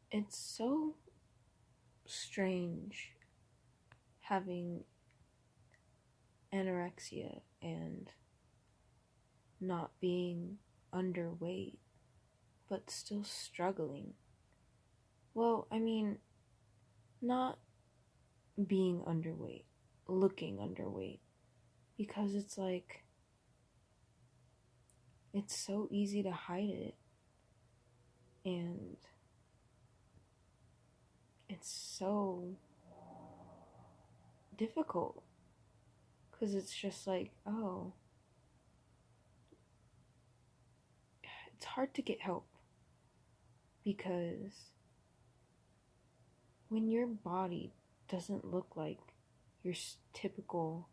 It's so strange having anorexia and not being underweight, but still struggling. Well, I mean, not being underweight, looking underweight, because it's like, it's so easy to hide it, and it's so difficult because it's just like, oh, it's hard to get help because when your body doesn't look like your typical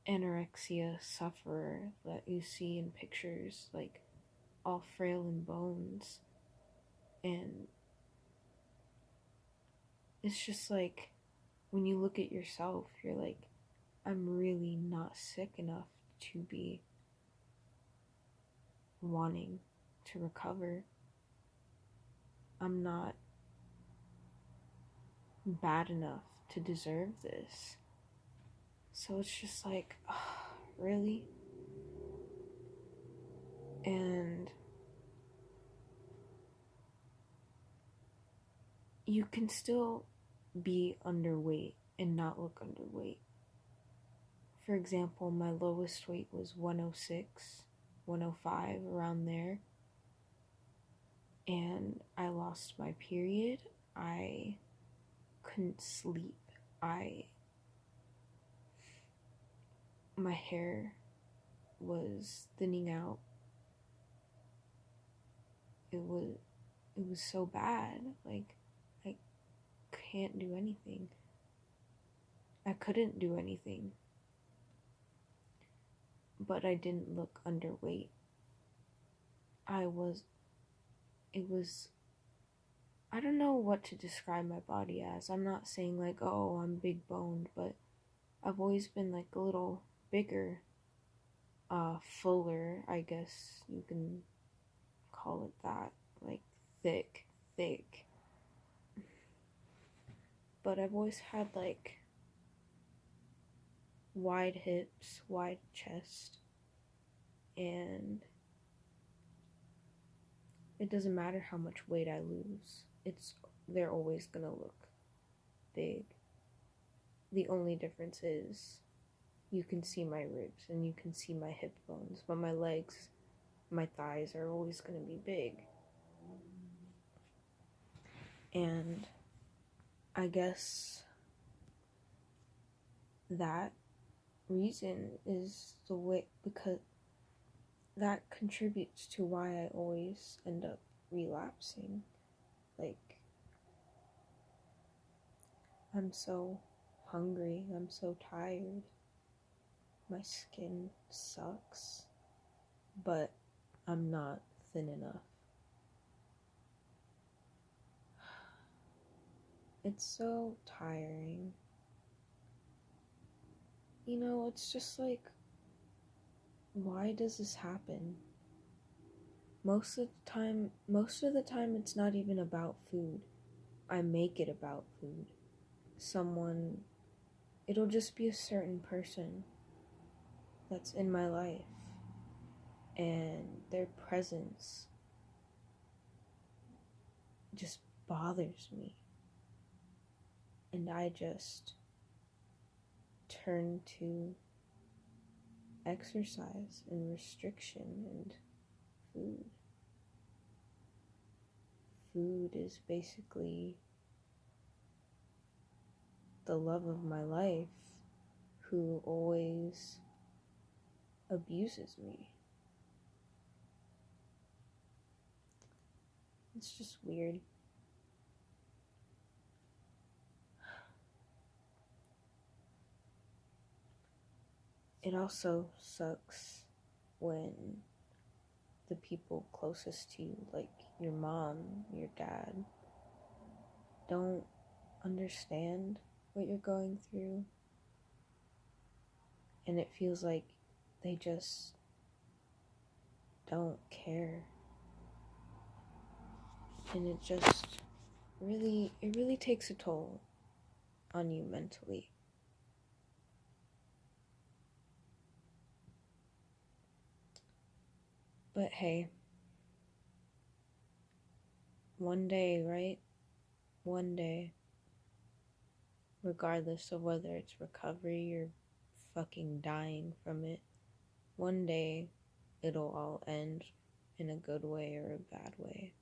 anorexia sufferer that you see in pictures, like all frail in bones, and it's just like when you look at yourself, you're like, I'm really not sick enough to be wanting to recover. I'm not bad enough to deserve this. So it's just like, oh, really? And you can still be underweight and not look underweight. For example, my lowest weight was 106, 105, around there. And I lost my period. I couldn't sleep. I my hair was thinning out. It was so bad. Like, I can't do anything. I couldn't do anything. But I didn't look underweight. I was it was I don't know what to describe my body as. I'm not saying like, oh, I'm big boned, but I've always been like a little bigger, fuller, I guess you can call it that. Like thick. But I've always had like wide hips, wide chest, and it doesn't matter how much weight I lose. They're always gonna look big. The only difference is you can see my ribs and you can see my hip bones, but my legs, my thighs are always gonna be big. And I guess that reason is the way, because that contributes to why I always end up relapsing. Like, I'm so hungry, I'm so tired, my skin sucks, but I'm not thin enough. It's so tiring. It's just like, why does this happen? Most of the time it's not even about food. I make it about food. It'll just be a certain person that's in my life, and their presence just bothers me. And I just turn to exercise and restriction and food. Food is basically the love of my life who always abuses me. It's just weird. It also sucks when the people closest to you, like your mom, your dad, don't understand what you're going through. And it feels like they just don't care. And it really takes a toll on you mentally. But hey, one day, right? One day, regardless of whether it's recovery or fucking dying from it, one day it'll all end in a good way or a bad way.